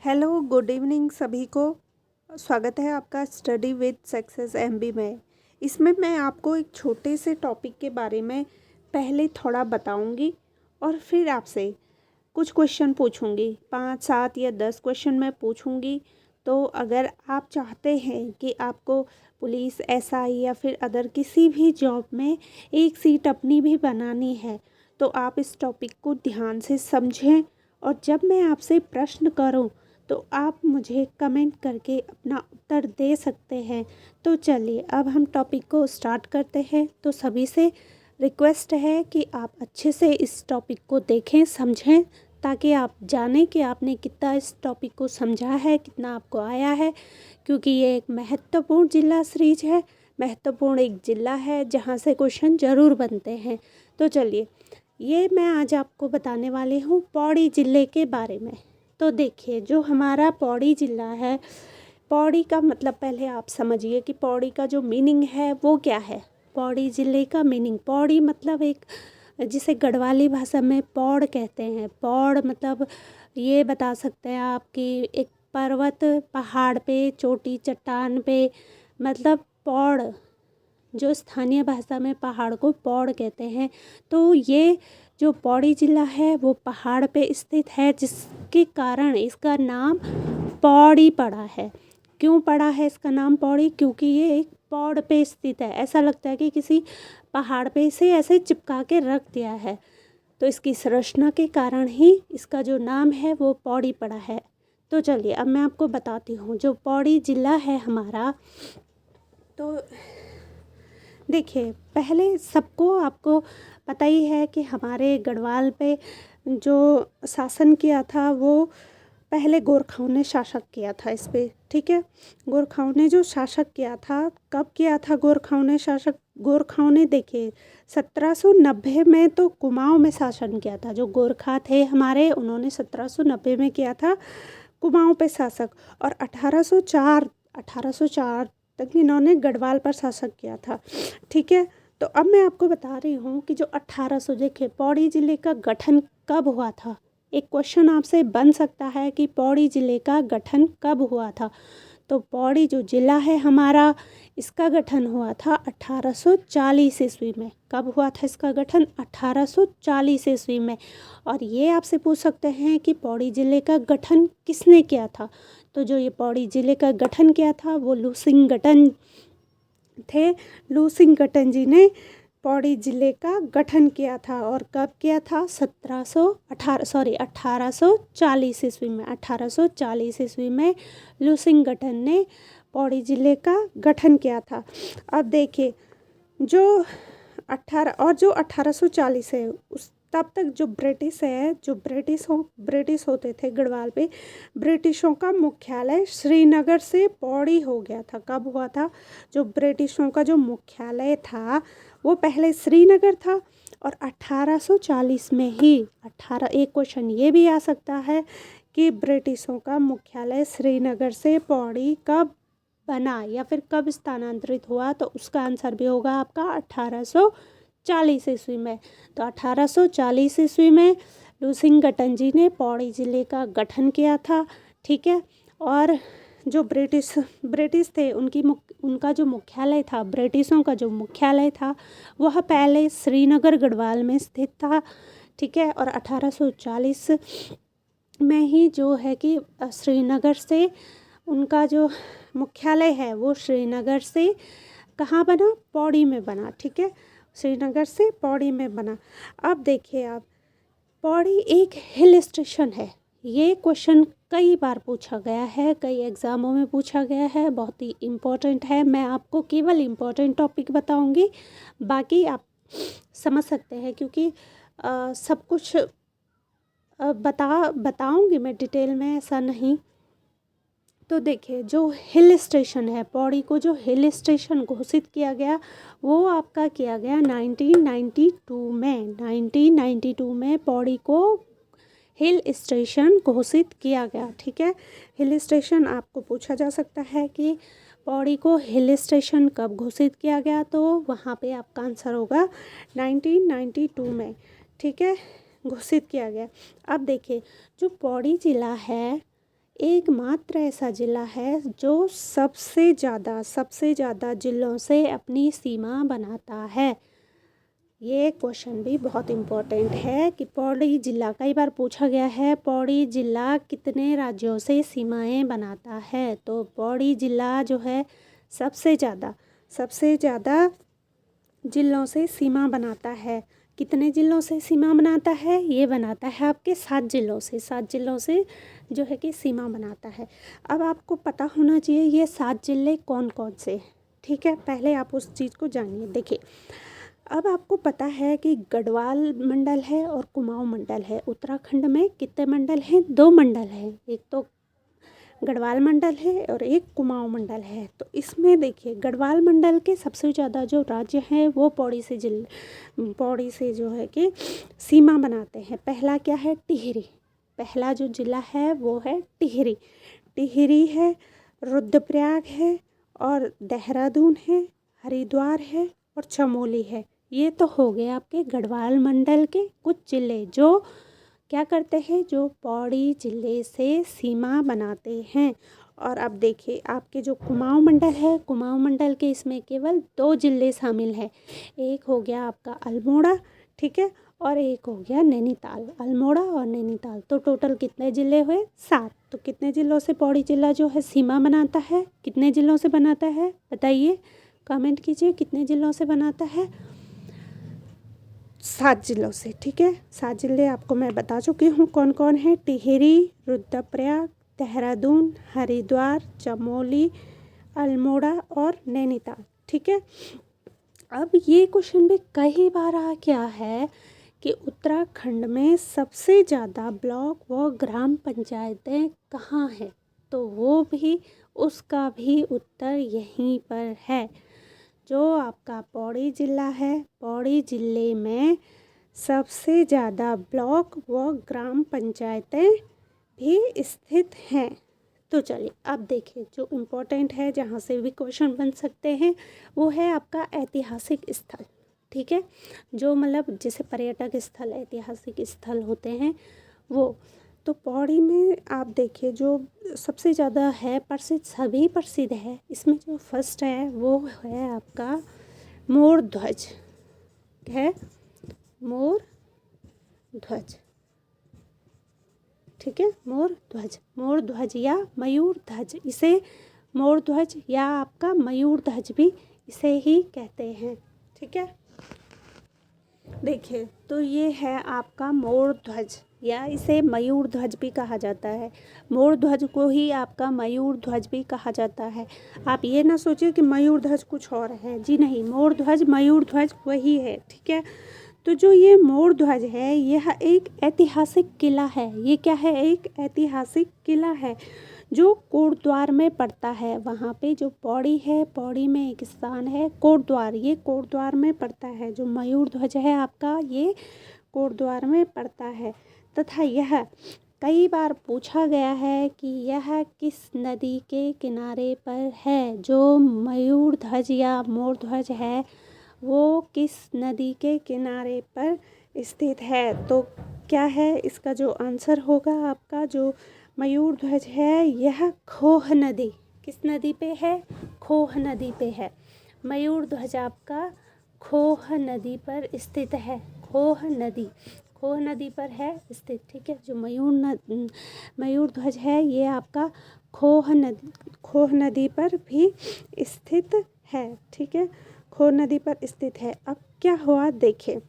Hello good evening सभी को। स्वागत है आपका स्टडी विद सक्सेस एमबी में। इसमें मैं आपको एक छोटे से टॉपिक के बारे में पहले थोड़ा बताऊंगी और फिर आपसे कुछ क्वेश्चन पूछूंगी। 5, 7 या 10 क्वेश्चन मैं पूछूंगी। तो अगर आप चाहते हैं कि आपको पुलिस, एसआई या फिर अदर किसी भी जॉब में एक सीट अपनी भी बनानी है तो आप इस टॉपिक को ध्यान से समझें। और जब मैं आपसे प्रश्न करूं तो आप मुझे कमेंट करके अपना उत्तर दे सकते हैं। तो चलिए अब हम टॉपिक को स्टार्ट करते हैं। तो सभी से रिक्वेस्ट है कि आप अच्छे से इस टॉपिक को देखें, समझें, ताकि आप जानें कि आपने कितना इस टॉपिक को समझा है, कितना आपको आया है। क्योंकि ये एक महत्वपूर्ण जिला सीरीज है, महत्वपूर्ण एक ज़िला है जहाँ से क्वेश्चन ज़रूर बनते हैं। तो चलिए, ये मैं आज आपको बताने वाली हूँ पौड़ी ज़िले के बारे में। तो देखिए, जो हमारा पौड़ी ज़िला है, पौड़ी का मतलब पहले आप समझिए कि पौड़ी का जो मीनिंग है वो क्या है। पौड़ी ज़िले का मीनिंग, पौड़ी मतलब एक, जिसे गढ़वाली भाषा में पौड़ कहते हैं। पौड़ मतलब ये बता सकते हैं आप कि एक पर्वत, पहाड़ पे, चोटी, चट्टान पे, मतलब पौड़, जो स्थानीय भाषा में पहाड़ को पौड़ कहते हैं। तो ये जो पौड़ी ज़िला है वो पहाड़ पे स्थित है, जिसके कारण इसका नाम पौड़ी पड़ा है। क्यों पड़ा है इसका नाम पौड़ी? क्योंकि ये एक पौड़ पे स्थित है। ऐसा लगता है कि किसी पहाड़ पे से ऐसे चिपका के रख दिया है। तो इसकी संरचना के कारण ही इसका जो नाम है वो पौड़ी पड़ा है। तो चलिए अब मैं आपको बताती हूँ जो पौड़ी ज़िला है हमारा। तो देखिए, पहले सबको आपको पता ही है कि हमारे गढ़वाल पे जो शासन किया था वो पहले गोरखाओं ने शासक किया था इस पे, ठीक है। गोरखाओं ने जो शासक किया था, कब किया था गोरखाओं ने शासक? गोरखाओं ने देखिए 1790 में तो कुमाऊं में शासन किया था। जो गोरखा थे हमारे, उन्होंने 1790 में किया था कुमाऊं पे शासक। और 1804 तक इन्होंने गढ़वाल पर शासक किया था, ठीक है। तो अब मैं आपको बता रही हूँ कि जो 1800, देखिए पौड़ी ज़िले का गठन कब हुआ था। एक क्वेश्चन आपसे बन सकता है कि पौड़ी ज़िले का गठन कब हुआ था। तो पौड़ी जो ज़िला है हमारा, इसका गठन हुआ था 1840 ईस्वी में। कब हुआ था इसका गठन? 1840 ईस्वी में। और ये आपसे पूछ सकते हैं कि पौड़ी ज़िले का गठन किसने किया था। तो जो ये पौड़ी ज़िले का गठन किया था वो लूसिंगटन थे। लूसिंगटन जी ने पौड़ी ज़िले का गठन किया था। और कब किया था? 1840 ईस्वी में। 1840 ईस्वी में लूसिंगटन ने पौड़ी ज़िले का गठन किया था। अब देखिए, जो 1840 है उस तब तक जो ब्रिटिश है, जो ब्रिटिश होते थे गढ़वाल पे, ब्रिटिशों का मुख्यालय श्रीनगर से पौड़ी हो गया था। कब हुआ था? जो ब्रिटिशों का जो मुख्यालय था वो पहले श्रीनगर था। और 1840 में ही एक क्वेश्चन ये भी आ सकता है कि ब्रिटिशों का मुख्यालय श्रीनगर से पौड़ी कब बना या फिर कब स्थानांतरित हुआ। तो उसका आंसर भी होगा आपका 1840 ईस्वी में। तो 1840 ईस्वी में लूसिंगटन जी ने पौड़ी ज़िले का गठन किया था, ठीक है। और जो ब्रिटिश थे उनका जो मुख्यालय था, ब्रिटिशों का जो मुख्यालय था वह पहले श्रीनगर गढ़वाल में स्थित था, ठीक है। और 1840 में ही जो है कि श्रीनगर से उनका जो मुख्यालय है वो श्रीनगर से कहाँ बना? पौड़ी में बना, ठीक है। श्रीनगर से पौड़ी में बना। अब देखिए आप, पौड़ी एक हिल स्टेशन है। ये क्वेश्चन कई बार पूछा गया है, कई एग्ज़ामों में पूछा गया है, बहुत ही इम्पोर्टेंट है। मैं आपको केवल इम्पोर्टेंट टॉपिक बताऊंगी, बाकी आप समझ सकते हैं, क्योंकि सब कुछ बताऊंगी मैं डिटेल में, ऐसा नहीं। तो देखिए, जो हिल स्टेशन है, पौड़ी को जो हिल स्टेशन घोषित किया गया वो आपका किया गया 1992 में। 1992 में पौड़ी को हिल स्टेशन घोषित किया गया, ठीक है। हिल स्टेशन आपको पूछा जा सकता है कि पौड़ी को हिल स्टेशन कब घोषित किया गया, तो वहाँ पे आपका आंसर होगा 1992 में, ठीक है, घोषित किया गया। अब देखिए, जो पौड़ी ज़िला है एकमात्र ऐसा ज़िला है जो सबसे ज़्यादा ज़िलों से अपनी सीमा बनाता है। ये क्वेश्चन भी बहुत इम्पोर्टेंट है कि पौड़ी ज़िला कई बार पूछा गया है, पौड़ी ज़िला कितने राज्यों से सीमाएं बनाता है। तो पौड़ी ज़िला जो है सबसे ज़्यादा ज़िलों से सीमा बनाता है। कितने ज़िलों से सीमा बनाता है? ये बनाता है आपके 7 ज़िलों से जो है कि सीमा बनाता है। अब आपको पता होना चाहिए ये 7 ज़िले कौन कौन से हैं, ठीक है। पहले आप उस चीज़ को जानिए। देखिए, अब आपको पता है कि गढ़वाल मंडल है और कुमाऊं मंडल है। उत्तराखंड में कितने मंडल हैं? 2 मंडल हैं, एक तो गढ़वाल मंडल है और एक कुमाऊं मंडल है। तो इसमें देखिए, गढ़वाल मंडल के सबसे ज़्यादा जो राज्य हैं वो पौड़ी से जो है कि सीमा बनाते हैं। पहला क्या है? टिहरी। पहला जो ज़िला है वो है टिहरी। टिहरी है, रुद्रप्रयाग है और देहरादून है, हरिद्वार है और चमोली है। ये तो हो गए आपके गढ़वाल मंडल के कुछ ज़िले जो क्या करते हैं, जो पौड़ी ज़िले से सीमा बनाते हैं। और अब देखिए, आपके जो कुमाऊं मंडल है, कुमाऊं मंडल के इसमें केवल 2 ज़िले शामिल हैं। एक हो गया आपका अल्मोड़ा, ठीक है, और एक हो गया नैनीताल। अल्मोड़ा और नैनीताल, तो टोटल कितने ज़िले हुए? 7। तो कितने ज़िलों से पौड़ी ज़िला जो है सीमा बनाता है? कितने ज़िलों से बनाता है बताइए, कमेंट कीजिए, कितने ज़िलों से बनाता है? 7 ज़िलों से, ठीक है। 7 ज़िले आपको मैं बता चुकी हूँ कौन कौन है। टिहरी, रुद्रप्रयाग, देहरादून, हरिद्वार, चमोली, अल्मोड़ा और नैनीताल, ठीक है। अब ये क्वेश्चन भी कई बार आ गया है कि उत्तराखंड में सबसे ज़्यादा ब्लॉक व ग्राम पंचायतें कहाँ हैं? तो वो भी, उसका भी उत्तर यहीं पर है। जो आपका पौड़ी ज़िला है, पौड़ी ज़िले में सबसे ज़्यादा ब्लॉक व ग्राम पंचायतें भी स्थित हैं। तो चलिए अब देखिए, जो इम्पोर्टेंट है, जहाँ से भी क्वेश्चन बन सकते हैं, वो है आपका ऐतिहासिक स्थल, ठीक है। जो मतलब जैसे पर्यटक स्थल, ऐतिहासिक स्थल होते हैं वो। तो पौड़ी में आप देखिए, जो सबसे ज़्यादा है प्रसिद्ध, सभी प्रसिद्ध है, इसमें जो फर्स्ट है वो है आपका मोर ध्वज है, मोर ध्वज, ठीक है। मोर ध्वज या मयूर ध्वज, इसे मोर ध्वज या आपका मयूर ध्वज भी इसे ही कहते हैं, ठीक है। देखिए, तो ये है आपका मोर ध्वज या इसे मयूर ध्वज भी कहा जाता है। मोर ध्वज को ही आपका मयूर ध्वज भी कहा जाता है। आप ये ना सोचिए कि मयूर ध्वज कुछ और है, जी नहीं, मोर ध्वज मयूर ध्वज वही है, ठीक है। तो जो ये मोर ध्वज है, यह एक ऐतिहासिक किला है। ये क्या है? एक ऐतिहासिक किला है जो कोटद्वार में पड़ता है। वहाँ पे जो पौड़ी है, पौड़ी में एक स्थान है कोटद्वार, ये कोटद्वार में पड़ता है। जो मयूर ध्वज है आपका, ये कोटद्वार में पड़ता है। तथा यह कई बार पूछा गया है कि यह किस नदी के किनारे पर है। जो मयूर ध्वज या मोर ध्वज है वो किस नदी के किनारे पर स्थित है? तो क्या है इसका जो आंसर होगा आपका? जो मयूर ध्वज है यह खोह नदी, किस नदी पे है? खोह नदी पे है। मयूर ध्वज आपका खोह नदी पर स्थित है। खोह नदी पर है स्थित, ठीक है। जो मयूर ध्वज है ये आपका खोह नदी पर भी स्थित है, ठीक है। खोह नदी पर स्थित है। अब क्या हुआ देखिए,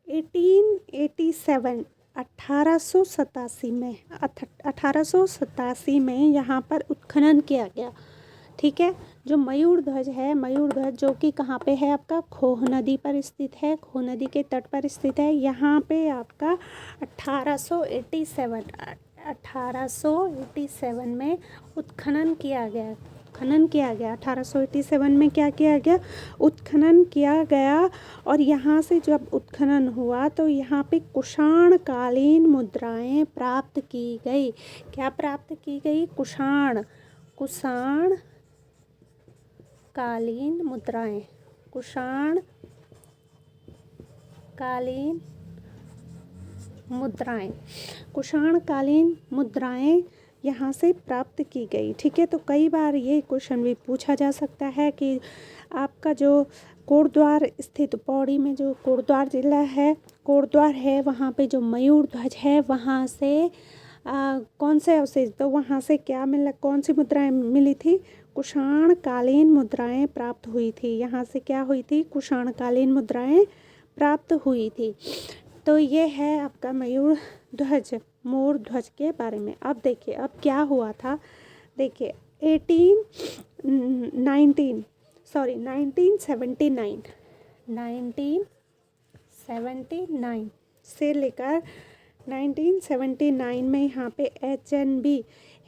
1887 1887 में यहाँ पर उत्खनन किया गया, ठीक है। जो मयूर ध्वज है, मयूर ध्वज जो कि कहाँ पे है आपका? खोह नदी पर स्थित है, खोह नदी के तट पर स्थित है। यहाँ पे आपका 1887 में उत्खनन किया गया। 1887 में क्या किया गया? उत्खनन किया गया। और यहाँ से जब उत्खनन हुआ तो यहाँ पे कुषाण कालीन मुद्राएं प्राप्त की गई। क्या प्राप्त की गई? कुषाण कालीन मुद्राएं, कुषाण कालीन मुद्राएं, कुषाणकालीन मुद्राएं यहाँ से प्राप्त की गई। ठीक है, तो कई बार ये क्वेश्चन भी पूछा जा सकता है कि आपका जो कोटद्वार स्थित पौड़ी में जो कोटद्वार जिला है, कोटद्वार है, वहाँ पे जो मयूर ध्वज है वहाँ से कौन से अवशेष, तो वहाँ से क्या मिला, कौन सी मुद्राएं मिली थी? कुषाणकालीन मुद्राएं प्राप्त हुई थी। यहाँ से क्या हुई थी? कुषाणकालीन मुद्राएं प्राप्त हुई थी। तो ये है आपका मयूर ध्वज, मोर ध्वज के बारे में। अब देखिए अब क्या हुआ था। देखिए 1979 से लेकर 1979 में यहाँ पे HNB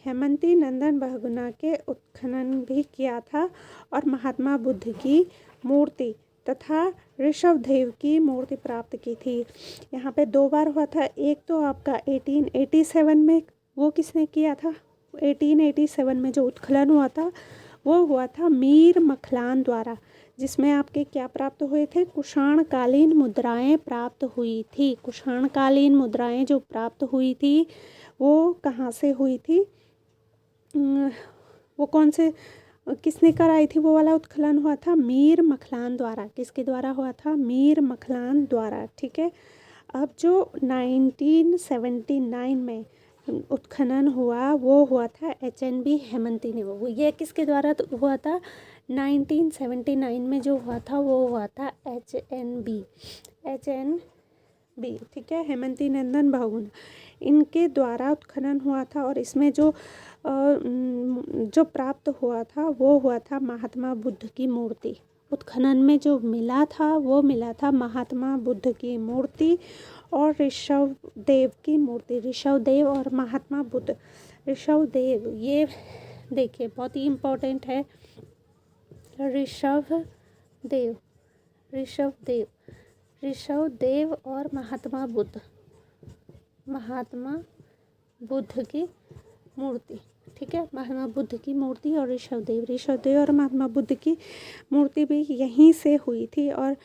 हेमंती नंदन बहुगुणा के उत्खनन भी किया था और महात्मा बुद्ध की मूर्ति तथा ऋषभदेव की मूर्ति प्राप्त की थी। यहाँ पे 2 बार हुआ था। एक तो आपका 1887 में, वो किसने किया था? 1887 में जो उत्खनन हुआ था वो हुआ था मीर मखलान द्वारा, जिसमें आपके क्या प्राप्त हुए थे? कुषाणकालीन मुद्राएं प्राप्त हुई थी। कुषाणकालीन मुद्राएं जो प्राप्त हुई थी वो कहाँ से हुई थी? वो कौन से, किसने कराई थी? वो वाला उत्खनन हुआ था मीर मखलान द्वारा। किसके द्वारा हुआ था? मीर मखलान द्वारा। ठीक है, अब जो 1979 में उत्खनन हुआ वो हुआ था HNB हेमंती ने। वो ये किसके द्वारा हुआ था? 1979 में जो हुआ था वो हुआ था HNB। ठीक है, हेमंती नंदन बहुगुणा, इनके द्वारा उत्खनन हुआ था। और इसमें जो प्राप्त हुआ था वो हुआ था महात्मा बुद्ध की मूर्ति। उत्खनन में जो मिला था वो मिला था महात्मा बुद्ध की मूर्ति और ऋषभदेव की मूर्ति। ऋषभदेव और महात्मा बुद्ध, ऋषभदेव, ये देखिए बहुत ही इम्पोर्टेंट है। ऋषभदेव और महात्मा बुद्ध की मूर्ति। ठीक है, महात्मा बुद्ध की मूर्ति और ऋषभदेव और महात्मा बुद्ध की मूर्ति भी यहीं से हुई थी। और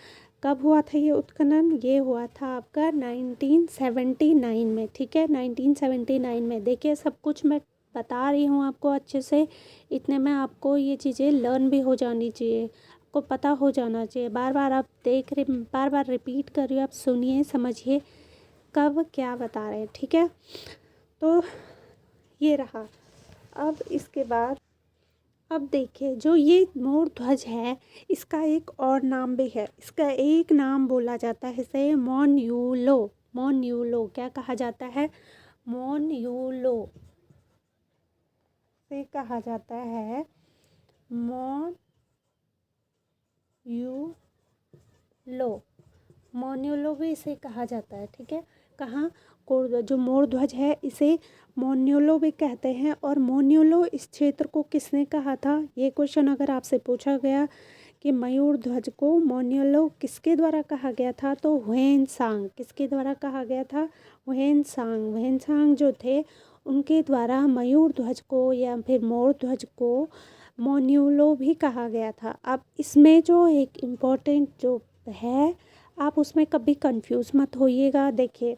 कब हुआ था ये उत्खनन? ये हुआ था आपका 1979 में। ठीक है, 1979 में। देखिए सब कुछ मैं बता रही हूँ आपको अच्छे से, इतने में आपको ये चीज़ें लर्न भी हो जानी चाहिए, आपको पता हो जाना चाहिए। बार बार आप देख रहे, बार बार रिपीट कर रही हो, आप सुनिए, समझिए कब क्या बता रहे हैं। ठीक है, तो ये रहा। अब इसके बाद अब देखिए जो ये मोर ध्वज है इसका एक और नाम भी है। इसका एक नाम बोला जाता है इसे मोन्यूलो। क्या कहा जाता है? मोन्यूलो से कहा जाता है, मोन्यूलो भी इसे कहा जाता है। ठीक है, कहाँ? जो मोर ध्वज है इसे मोन्यूलो भी कहते हैं। और मोन्यूलो इस क्षेत्र को किसने कहा था? ये क्वेश्चन अगर आपसे पूछा गया कि मयूर ध्वज को मोन्यूलो किसके द्वारा कहा गया था, तो ह्वेनसांग। किसके द्वारा कहा गया था? ह्वेनसांग जो थे उनके द्वारा मयूर ध्वज को या फिर मोर ध्वज को मोन्यूलो भी कहा गया था। अब इसमें जो एक इम्पोर्टेंट जो है, आप उसमें कभी कंफ्यूज मत होइएगा। देखिए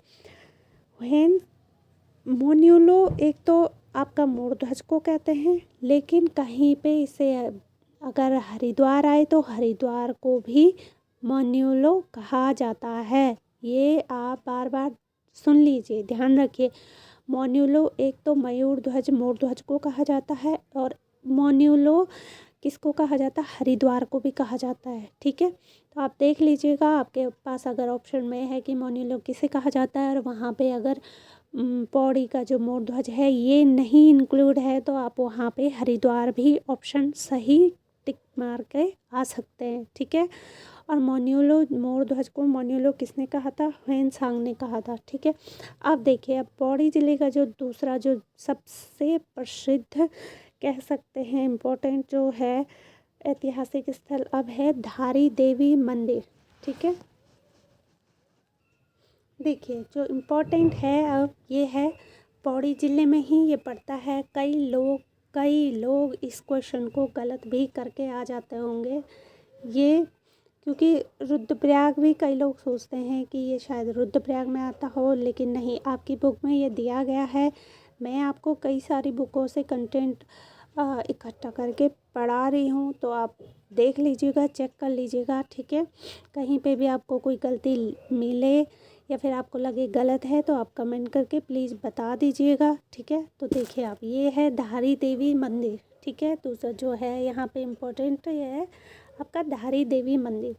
मोन्यूलो एक तो आपका मोर ध्वज को कहते हैं, लेकिन कहीं पे इसे अगर हरिद्वार आए तो हरिद्वार को भी मोन्यूलो कहा जाता है। ये आप बार बार सुन लीजिए, ध्यान रखिए। मोन्यूलो एक तो मयूर ध्वज, मोर ध्वज को कहा जाता है, और मोन्यूलो किसको कहा जाता है? हरिद्वार को भी कहा जाता है। ठीक है, तो आप देख लीजिएगा, आपके पास अगर ऑप्शन में है कि मोन्यूलो किसे कहा जाता है और वहाँ पे अगर पौड़ी का जो मोर ध्वज है ये नहीं इंक्लूड है तो आप वहाँ पे हरिद्वार भी ऑप्शन सही टिक मार के आ सकते हैं। ठीक है, और मोन्यूलो, मोर ध्वज को मोन्यूलो किसने कहा था? ह्वेनसांग ने कहा था। ठीक है, अब देखिए अब पौड़ी ज़िले का जो दूसरा जो सबसे प्रसिद्ध कह सकते हैं इम्पोर्टेंट जो है ऐतिहासिक स्थल अब है धारी देवी मंदिर। ठीक है, देखिए जो इम्पोर्टेंट है अब ये है पौड़ी ज़िले में ही ये पड़ता है। कई लोग इस क्वेश्चन को गलत भी करके आ जाते होंगे, ये क्योंकि रुद्रप्रयाग भी कई लोग सोचते हैं कि ये शायद रुद्रप्रयाग में आता हो, लेकिन नहीं, आपकी बुक में ये दिया गया है। मैं आपको कई सारी बुकों से कंटेंट इकट्ठा करके पढ़ा रही हूँ, तो आप देख लीजिएगा, चेक कर लीजिएगा, ठीक है। कहीं पे भी आपको कोई गलती मिले या फिर आपको लगे गलत है तो आप कमेंट करके प्लीज़ बता दीजिएगा, ठीक है। तो देखिए आप, ये है धारी देवी मंदिर, ठीक है। दूसरा जो है यहाँ पे इम्पोर्टेंट ये है आपका धारी देवी मंदिर।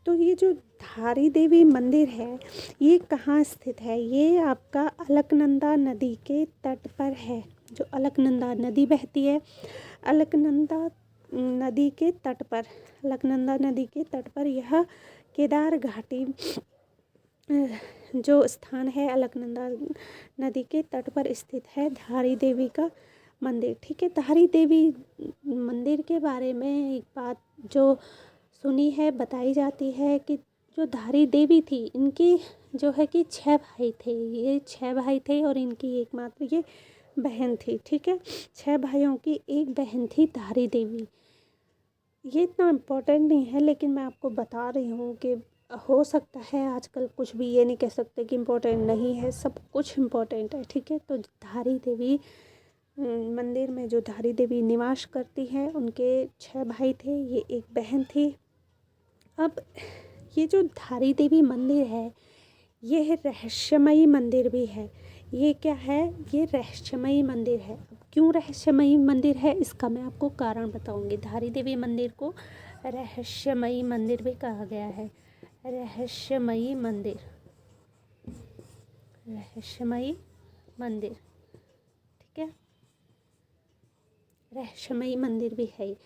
तो ये जो धारी देवी मंदिर है ये कहाँ स्थित है? ये आपका अलकनंदा नदी के तट पर है। जो अलकनंदा नदी बहती है, अलकनंदा नदी के तट पर, अलकनंदा नदी के तट पर यह केदार घाटी जो स्थान है, अलकनंदा नदी के तट पर स्थित है धारी देवी का मंदिर, ठीक है। धारी देवी मंदिर के बारे में एक बात जो सुनी है, बताई जाती है कि जो धारी देवी थी, इनकी जो है कि 6 भाई थे। ये 6 भाई थे और इनकी एकमात्र ये बहन थी, ठीक है। 6 भाइयों की एक बहन थी धारी देवी। ये इतना इम्पोर्टेंट नहीं है, लेकिन मैं आपको बता रही हूँ कि हो सकता है आजकल कुछ भी ये नहीं कह सकते कि इम्पोर्टेंट नहीं है, सब कुछ इम्पोर्टेंट है, ठीक है। तो धारी देवी मंदिर में जो धारी देवी निवास करती हैं, उनके 6 भाई थे, ये एक बहन थी। अब ये जो धारी देवी मंदिर है, ये रहस्यमयी मंदिर भी है। ये क्या है? ये रहस्यमयी मंदिर है। अब क्यों रहस्यमयी मंदिर है, इसका मैं आपको कारण बताऊंगी। धारी देवी मंदिर को रहस्यमयी मंदिर भी कहा गया है। रहस्यमयी मंदिर, रहस्यमयी मंदिर, ठीक है। रहस्यमयी मंदिर भी है।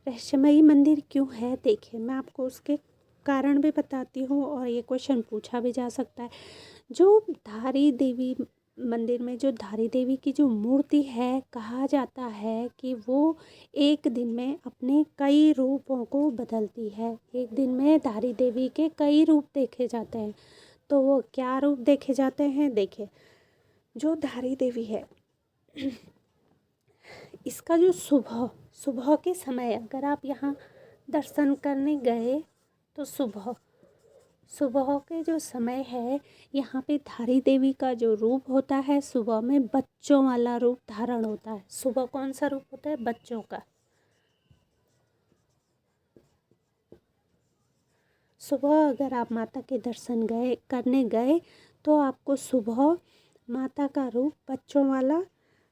रहस्यमयी मंदिर क्यों है, देखिए मैं आपको उसके कारण भी बताती हूँ, और ये क्वेश्चन पूछा भी जा सकता है। जो धारी देवी मंदिर में जो धारी देवी की जो मूर्ति है, कहा जाता है कि वो एक दिन में अपने कई रूपों को बदलती है। एक दिन में धारी देवी के कई रूप देखे जाते हैं। तो वो क्या रूप देखे जाते हैं? देखिए, जो धारी देवी है इसका जो सुबह सुबह के समय अगर आप यहाँ दर्शन करने गए तो सुबह सुबह के जो समय है, यहाँ पे धारी देवी का जो रूप होता है सुबह में बच्चों वाला रूप धारण होता है। सुबह कौन सा रूप होता है? बच्चों का। सुबह अगर आप माता के दर्शन करने गए तो आपको सुबह माता का रूप बच्चों वाला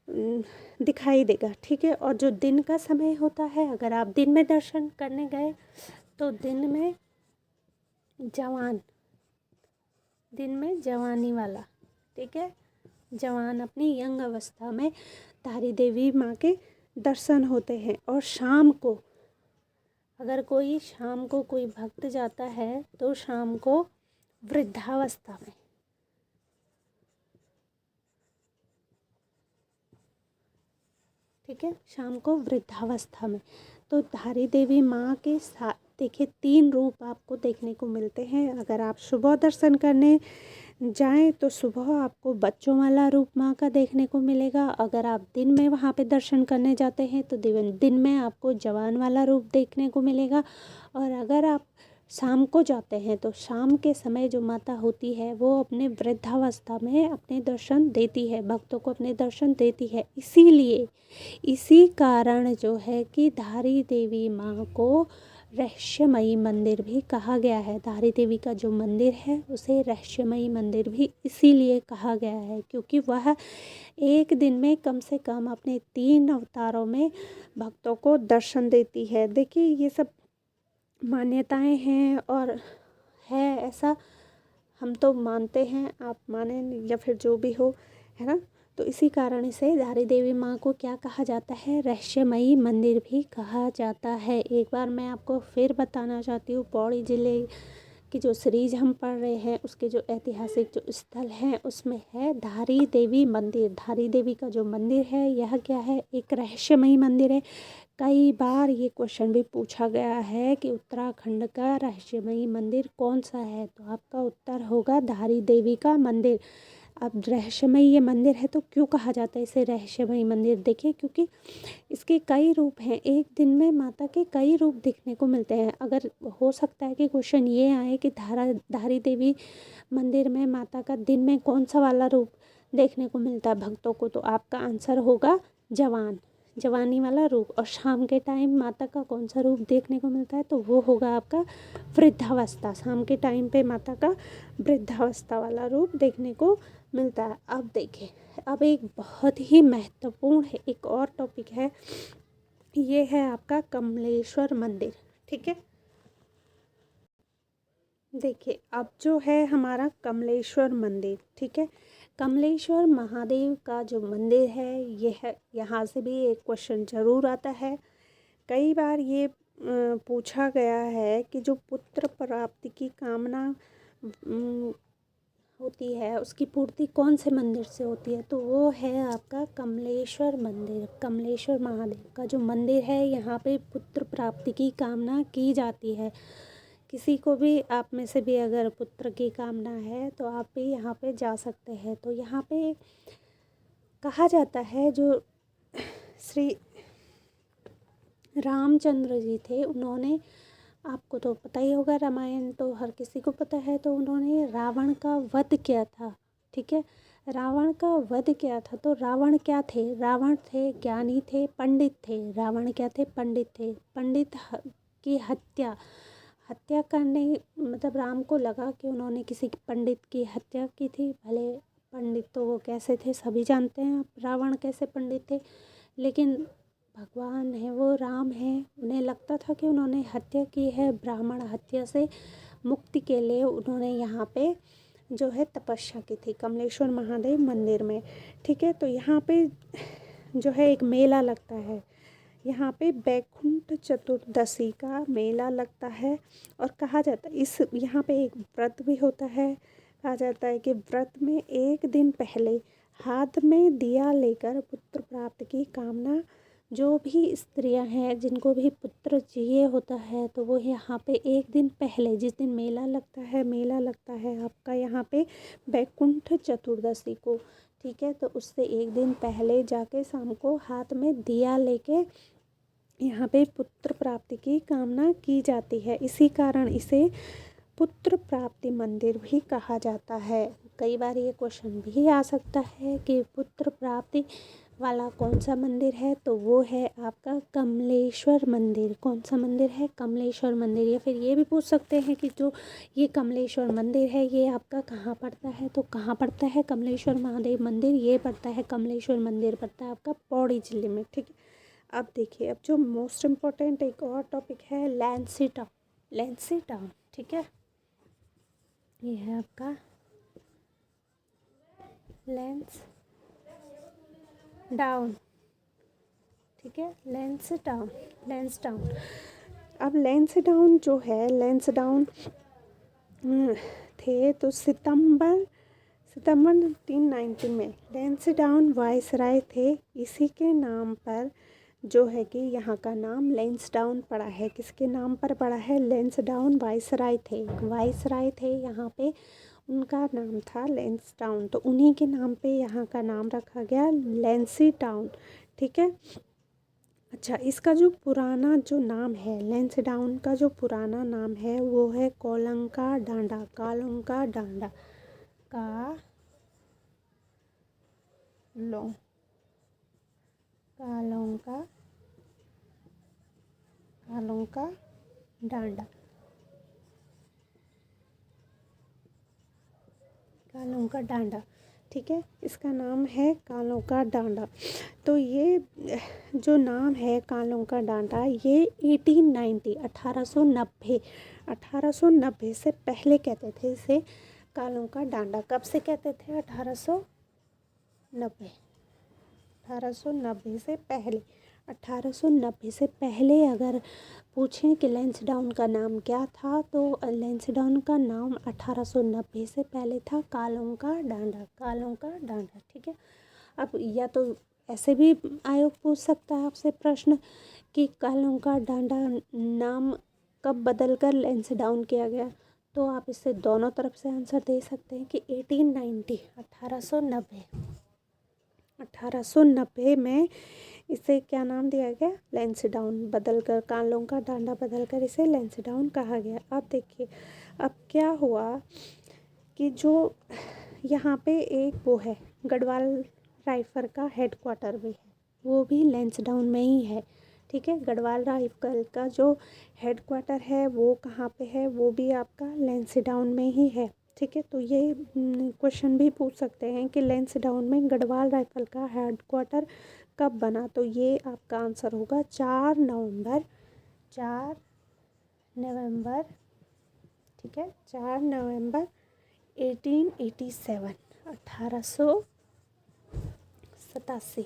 दिखाई देगा, ठीक है। और जो दिन का समय होता है, अगर आप दिन में दर्शन करने गए तो दिन में जवानी वाला, ठीक है, जवान अपनी यंग अवस्था में धारी देवी माँ के दर्शन होते हैं। और शाम को अगर कोई भक्त जाता है तो शाम को वृद्धावस्था में, ठीक है, शाम को वृद्धावस्था में। तो धारी देवी माँ के साथ देखिए 3 रूप आपको देखने को मिलते हैं। अगर आप सुबह दर्शन करने जाएं तो सुबह आपको बच्चों वाला रूप माँ का देखने को मिलेगा। अगर आप दिन में वहाँ पे दर्शन करने जाते हैं तो दिन में आपको जवान वाला रूप देखने को मिलेगा। और अगर आप शाम को जाते हैं तो शाम के समय जो माता होती है वो अपने वृद्धावस्था में अपने दर्शन देती है, भक्तों को अपने दर्शन देती है। इसीलिए इसी कारण जो है कि धारी देवी माँ को रहस्यमयी मंदिर भी कहा गया है। धारी देवी का जो मंदिर है उसे रहस्यमयी मंदिर भी इसीलिए कहा गया है क्योंकि वह एक दिन में कम से कम अपने 3 अवतारों में भक्तों को दर्शन देती है। देखिए ये सब मान्यताएं हैं और है ऐसा, हम तो मानते हैं, आप माने या फिर जो भी हो, है ना। तो इसी कारण से धारी देवी माँ को क्या कहा जाता है? रहस्यमयी मंदिर भी कहा जाता है। एक बार मैं आपको फिर बताना चाहती हूँ, पौड़ी ज़िले की जो सीरीज हम पढ़ रहे हैं उसके जो ऐतिहासिक जो स्थल हैं उसमें है धारी देवी मंदिर। धारी देवी का जो मंदिर है यह क्या है? एक रहस्यमयी मंदिर है। कई बार ये क्वेश्चन भी पूछा गया है कि उत्तराखंड का रहस्यमयी मंदिर कौन सा है, तो आपका उत्तर होगा धारी देवी का मंदिर। अब रहस्यमयी ये मंदिर है तो क्यों कहा जाता है इसे रहस्यमयी मंदिर? देखिए, क्योंकि इसके कई रूप हैं। एक दिन में माता के कई रूप देखने को मिलते हैं। अगर हो सकता है कि क्वेश्चन ये आए कि धारी देवी मंदिर में माता का दिन में कौन सा वाला रूप देखने को मिलता है भक्तों को, तो आपका आंसर होगा जवानी वाला रूप। और शाम के टाइम माता का कौन सा रूप देखने को मिलता है, तो वो होगा आपका वृद्धावस्था। शाम के टाइम पे माता का वृद्धावस्था वाला रूप देखने को मिलता है। अब देखिए, अब एक बहुत ही महत्वपूर्ण है, एक और टॉपिक है, ये है आपका कमलेश्वर मंदिर। ठीक है, देखिए अब जो है हमारा कमलेश्वर मंदिर, ठीक है, कमलेश्वर महादेव का जो मंदिर है ये है, यहाँ से भी एक क्वेश्चन ज़रूर आता है। कई बार ये पूछा गया है कि जो पुत्र प्राप्ति की कामना होती है उसकी पूर्ति कौन से मंदिर से होती है, तो वो है आपका कमलेश्वर मंदिर। कमलेश्वर महादेव का जो मंदिर है यहाँ पे पुत्र प्राप्ति की कामना की जाती है। किसी को भी आप में से भी अगर पुत्र की कामना है तो आप भी यहाँ पे जा सकते हैं। तो यहाँ पे कहा जाता है जो श्री रामचंद्र जी थे, उन्होंने, आपको तो पता ही होगा, रामायण तो हर किसी को पता है, तो उन्होंने रावण का वध किया था। ठीक है, रावण का वध किया था। तो रावण क्या थे? रावण थे ज्ञानी थे, पंडित थे। रावण क्या थे? पंडित थे। पंडित की हत्या करने, मतलब राम को लगा कि उन्होंने किसी पंडित की हत्या की थी। भले पंडित तो वो कैसे थे सभी जानते हैं आप, रावण कैसे पंडित थे, लेकिन भगवान है वो राम है, उन्हें लगता था कि उन्होंने हत्या की है। ब्राह्मण हत्या से मुक्ति के लिए उन्होंने यहाँ पे जो है तपस्या की थी कमलेश्वर महादेव मंदिर में। ठीक है, तो यहाँ पे जो है एक मेला लगता है, यहाँ पे बैकुंठ चतुर्दशी का मेला लगता है। और कहा जाता है इस यहाँ पे एक व्रत भी होता है। कहा जाता है कि व्रत में एक दिन पहले हाथ में दिया लेकर पुत्र प्राप्त की कामना, जो भी स्त्रियां हैं जिनको भी पुत्र चाहिए होता है, तो वो यहाँ पे एक दिन पहले, जिस दिन मेला लगता है आपका यहाँ पे बैकुंठ चतुर्दशी को, ठीक है, तो उससे एक दिन पहले जाके शाम को हाथ में दिया लेके यहाँ पे पुत्र प्राप्ति की कामना की जाती है। इसी कारण इसे पुत्र प्राप्ति मंदिर भी कहा जाता है। कई बार ये क्वेश्चन भी आ सकता है कि पुत्र प्राप्ति वाला कौन सा मंदिर है, तो वो है आपका कमलेश्वर मंदिर। कौन सा मंदिर है? कमलेश्वर मंदिर। या फिर ये भी पूछ सकते हैं कि जो ये कमलेश्वर मंदिर है ये आपका कहाँ पड़ता है, तो कहाँ पड़ता है कमलेश्वर महादेव मंदिर? ये पड़ता है, कमलेश्वर मंदिर पड़ता है आपका पौड़ी जिले में। ठीक है, अब देखिए, अब जो मोस्ट इम्पोर्टेंट एक और टॉपिक है लैंसी टाउन। ठीक है, ये है आपका लेंस डाउन। ठीक है, लेंस टाउन। अब लेंस डाउन जो है, लेंस डाउन थे तो सितंबर 1919 में लेंस डाउन वायसराय थे। इसी के नाम पर जो है कि यहाँ का नाम लेंसडाउन पड़ा है। किसके नाम पर पड़ा है? लेंसडाउन वायसराय थे यहाँ पे, उनका नाम था लेंसडाउन, तो उन्हीं के नाम पे यहाँ का नाम रखा गया लेंसी टाउन। ठीक है, अच्छा, इसका जो पुराना जो नाम है, लेंसडाउन का जो पुराना नाम है वो है कोलंका डांडा। कालोंका डांडा। ठीक है, इसका नाम है कालों का डांडा। तो ये जो नाम है कालों का डांडा, ये 1890 से पहले कहते थे इसे कालों का डांडा। कब से कहते थे? 1890 से पहले। 1890 से पहले अगर पूछें कि लेंसडाउन का नाम क्या था, तो लेंसडाउन का नाम 1890 से पहले था कालोंका डांडा। ठीक है, अब या तो ऐसे भी आयोग पूछ सकता है आपसे प्रश्न कि कालोंका डांडा नाम कब बदलकर लेंसडाउन किया गया, तो आप इससे दोनों तरफ से आंसर दे सकते हैं कि 1890 1890 1890 में इसे क्या नाम दिया गया, लैंसडाउन, बदल कर कानों का डांडा बदल कर इसे लैंसडाउन कहा गया। अब देखिए अब क्या हुआ कि जो यहाँ पे एक वो है गढ़वाल राइफल का हेडक्वार्टर भी है, वो भी लैंसडाउन में ही है। ठीक है, गढ़वाल राइफल का जो हेडक्वार्टर है वो कहाँ पे है, वो भी आपका लैंसडाउन में ही है। ठीक है, तो ये क्वेश्चन भी पूछ सकते हैं कि लैंसडाउन में गढ़वाल राइफल का हेडक्वार्टर कब बना, तो ये आपका आंसर होगा 4 नवंबर 4 नवंबर। ठीक है, 4 नवंबर 1887 1887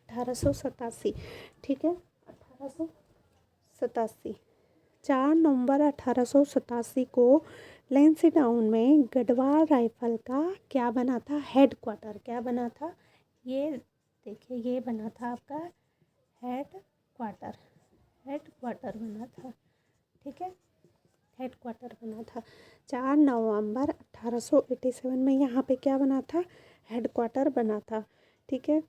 1887। ठीक है, 1887 4 नवंबर 1887 को लैंसडाउन में गढ़वाल राइफल का क्या बना था, हेडक्वार्टर क्या बना था, ये देखिए ये बना था आपका हेडक्वार्टर बना था। ठीक है, हेडक्वार्टर बना था 4 नवंबर 1887 में, यहाँ पे क्या बना था, हेडक्वार्टर बना था। ठीक है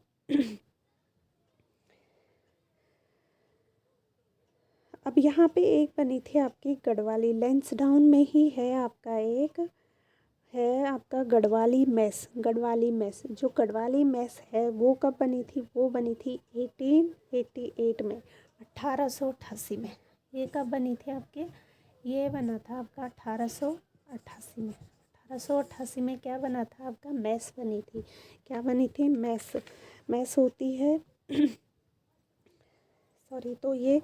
अब यहाँ पे एक बनी थी आपकी गढ़वाली, लैंसडाउन में ही है आपका एक है आपका गढ़वाली मेस। जो गढ़वाली मेस है वो कब बनी थी, वो बनी थी 1888 में 1888 में। ये कब बनी थी आपकी, ये बना था आपका 1888 में। 1888 में क्या बना था आपका, मेस बनी थी। क्या बनी थी, मेस होती है सॉरी, तो ये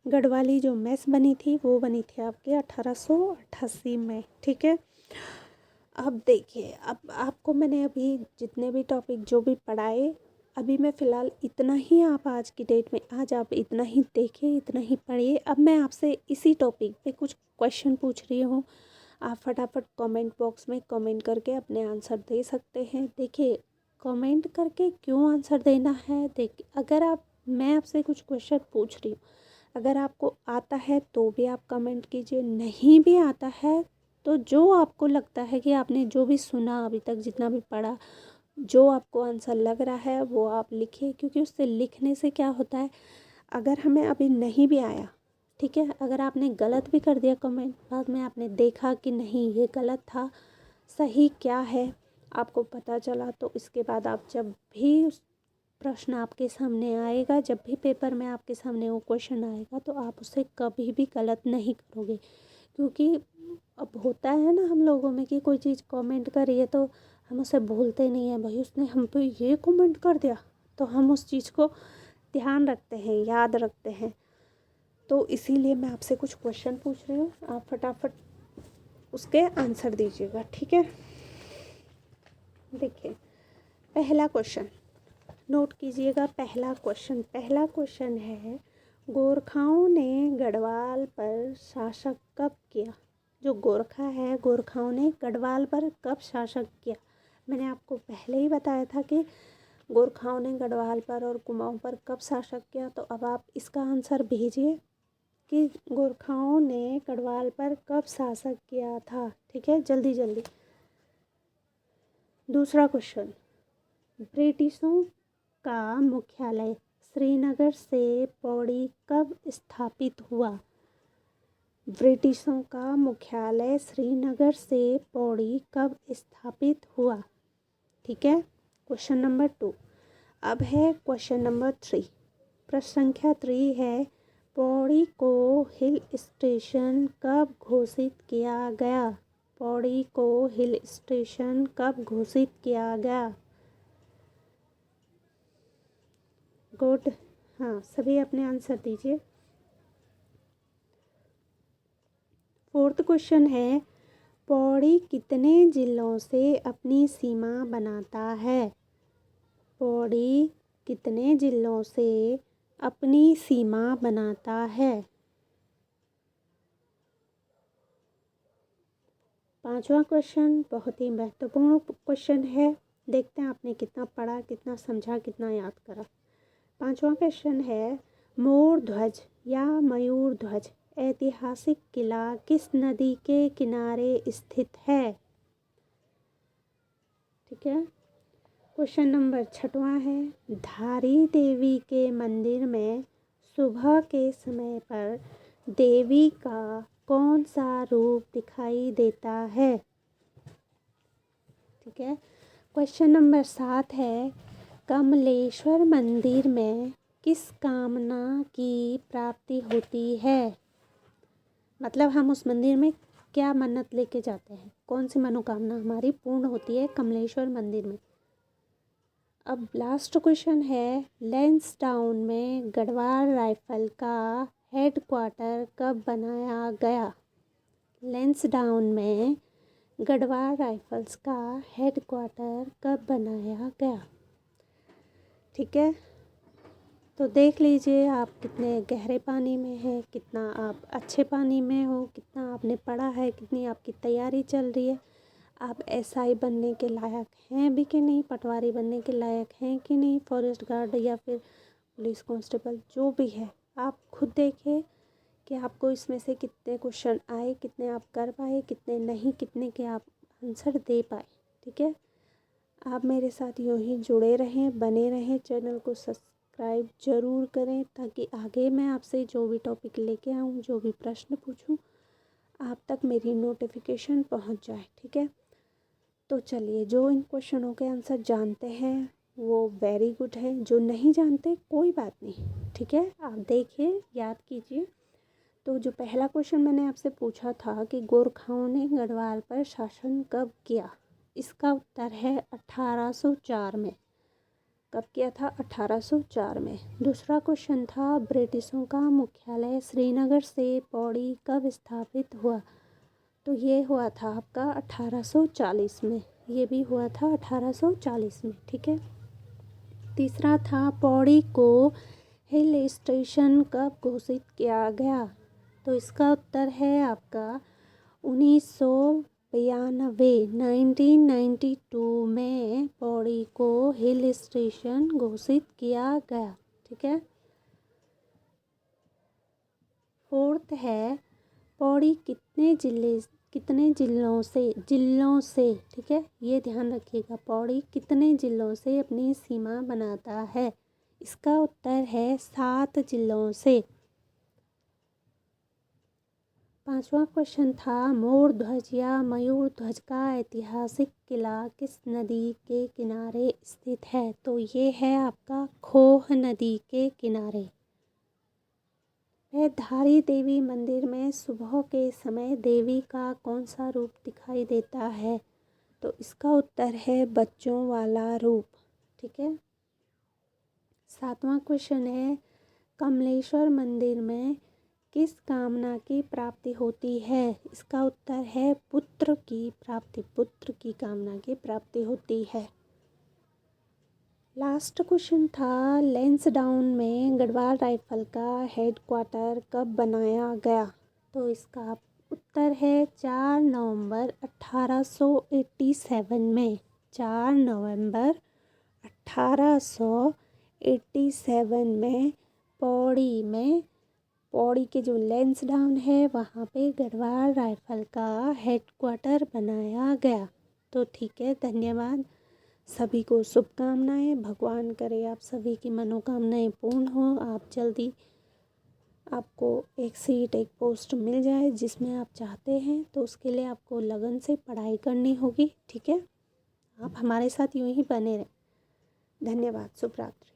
गढ़वाली जो मेस बनी थी वो बनी थी आपके 1888 में। ठीक है, अब देखिए अब आपको मैंने अभी जितने भी टॉपिक जो भी पढ़ाए, अभी मैं फ़िलहाल इतना ही, आप आज की डेट में आज आप इतना ही देखिए, इतना ही पढ़िए। अब मैं आपसे इसी टॉपिक पे कुछ क्वेश्चन पूछ रही हूँ, आप फटाफट कमेंट बॉक्स में कमेंट करके अपने आंसर दे सकते हैं। देखिए कमेंट करके क्यों आंसर देना है, देखिए अगर आप मैं आपसे कुछ क्वेश्चन पूछ रही हूँ, अगर आपको आता है तो भी आप कमेंट कीजिए, नहीं भी आता है तो जो आपको लगता है कि आपने जो भी सुना अभी तक जितना भी पढ़ा, जो आपको आंसर लग रहा है वो आप लिखिए, क्योंकि उससे लिखने से क्या होता है, अगर हमें अभी नहीं भी आया, ठीक है, अगर आपने गलत भी कर दिया कमेंट, बाद में आपने देखा कि नहीं ये गलत था, सही क्या है आपको पता चला, तो इसके बाद आप जब भी उस प्रश्न आपके सामने आएगा, जब भी पेपर में आपके सामने वो क्वेश्चन आएगा, तो आप उसे कभी भी गलत नहीं करोगे। क्योंकि अब होता है ना हम लोगों में कि कोई चीज़ कमेंट करिए तो हम उसे भूलते नहीं हैं, भाई उसने हम पे ये कमेंट कर दिया, तो हम उस चीज़ को ध्यान रखते हैं, याद रखते हैं। तो इसीलिए मैं आपसे कुछ क्वेश्चन पूछ रही हूँ, आप फटाफट उसके आंसर दीजिएगा। ठीक है, देखिए पहला क्वेश्चन नोट कीजिएगा। पहला क्वेश्चन है, गोरखाओं ने गढ़वाल पर शासक कब किया। जो गोरखा है, गोरखाओं ने गढ़वाल पर कब शासक किया। मैंने आपको पहले ही बताया था कि गोरखाओं ने गढ़वाल पर और कुमाऊं पर कब शासक किया। तो अब आप इसका आंसर भेजिए कि गोरखाओं ने गढ़वाल पर कब शासक किया था। ठीक है, जल्दी जल्दी। दूसरा क्वेश्चन, ब्रिटिशों का मुख्यालय श्रीनगर से पौड़ी कब स्थापित हुआ। ब्रिटिशों का मुख्यालय श्रीनगर से पौड़ी कब स्थापित हुआ। ठीक है, क्वेश्चन नंबर 2। अब है क्वेश्चन नंबर 3। प्रश्न संख्या 3 है, पौड़ी को हिल स्टेशन कब घोषित किया गया। पौड़ी को हिल स्टेशन कब घोषित किया गया। गुड, हाँ सभी अपने आंसर दीजिए। 4th क्वेश्चन है, पौड़ी कितने जिलों से अपनी सीमा बनाता है। पौड़ी कितने जिलों से अपनी सीमा बनाता है। 5वां क्वेश्चन बहुत ही महत्वपूर्ण क्वेश्चन है, देखते हैं आपने कितना पढ़ा, कितना समझा, कितना याद करा। 5वां क्वेश्चन है, मोर ध्वज या मयूर ध्वज ऐतिहासिक किला किस नदी के किनारे स्थित है? ठीक है। क्वेश्चन नंबर 6वां है, धारी देवी के मंदिर में सुबह के समय पर देवी का कौन सा रूप दिखाई देता है? ठीक है। क्वेश्चन नंबर 7 है, कमलेश्वर मंदिर में किस कामना की प्राप्ति होती है? मतलब हम उस मंदिर में क्या मन्नत लेके जाते हैं, कौन सी मनोकामना हमारी पूर्ण होती है कमलेश्वर मंदिर में। अब लास्ट क्वेश्चन है, लैंसडाउन में गढ़वाल राइफल का हेडक्वार्टर कब बनाया गया? लैंसडाउन में गढ़वाल राइफल्स का हेडक्वार्टर कब बनाया गया? ठीक है। तो देख लीजिए आप कितने गहरे पानी में हैं, कितना आप अच्छे पानी में हो, कितना आपने पढ़ा है, कितनी आपकी तैयारी चल रही है। आप एसआई बनने के लायक हैं भी कि नहीं, पटवारी बनने के लायक हैं कि नहीं, फॉरेस्ट गार्ड या फिर पुलिस कांस्टेबल जो भी है, आप खुद देखिए कि आपको इसमें से कितने क्वेश्चन आए, कितने आप कर पाए, कितने नहीं, कितने के आप आंसर दे पाए। ठीक है। आप मेरे साथ यूँ ही जुड़े रहें, बने रहें, चैनल को सब्सक्राइब ज़रूर करें ताकि आगे मैं आपसे जो भी टॉपिक लेके आऊँ, जो भी प्रश्न पूछूँ, आप तक मेरी नोटिफिकेशन पहुँच जाए। ठीक है। तो चलिए, जो इन क्वेश्चनों के आंसर जानते हैं वो वेरी गुड है, जो नहीं जानते कोई बात नहीं। ठीक है। आप देखिए, याद कीजिए। तो जो पहला क्वेश्चन मैंने आपसे पूछा था कि गोरखाओं ने गढ़वाल पर शासन कब किया, इसका उत्तर है 1804 में। कब किया था? 1804 में। दूसरा क्वेश्चन था, ब्रिटिशों का मुख्यालय श्रीनगर से पौड़ी कब स्थापित हुआ? तो ये हुआ था आपका 1840 में। ये भी हुआ था 1840 में। ठीक है। तीसरा था, पौड़ी को हिल स्टेशन कब घोषित किया गया? तो इसका उत्तर है आपका 1992 1992 में पौड़ी को हिल स्टेशन घोषित किया गया। ठीक है। फोर्थ है, पौड़ी कितने जिलों से ठीक है, ये ध्यान रखिएगा, पौड़ी कितने जिलों से अपनी सीमा बनाता है? इसका उत्तर है 7 जिलों से। पांचवा क्वेश्चन था, मोर ध्वज या मयूर ध्वज का ऐतिहासिक किला किस नदी के किनारे स्थित है? तो ये है आपका खोह नदी के किनारे। धारी देवी मंदिर में सुबह के समय देवी का कौन सा रूप दिखाई देता है? तो इसका उत्तर है बच्चों वाला रूप। ठीक है। 7वां क्वेश्चन है, कमलेश्वर मंदिर में किस कामना की प्राप्ति होती है? इसका उत्तर है पुत्र की प्राप्ति, पुत्र की कामना की प्राप्ति होती है। लास्ट क्वेश्चन था, लैंसडाउन में गढ़वाल राइफल का हेडक्वार्टर कब बनाया गया? तो इसका उत्तर है 4 नवंबर 1887 में। 4 नवंबर 1887 में पौड़ी के जो लैंसडाउन है वहाँ पे गढ़वाल राइफल का हेडक्वार्टर बनाया गया। तो ठीक है, धन्यवाद। सभी को शुभकामनाएं। भगवान करे आप सभी की मनोकामनाएं पूर्ण हो। आप जल्दी आपको एक सीट, एक पोस्ट मिल जाए जिसमें आप चाहते हैं, तो उसके लिए आपको लगन से पढ़ाई करनी होगी। ठीक है। आप हमारे साथ यूं ही बने रहें। धन्यवाद। शुभ रात्रि।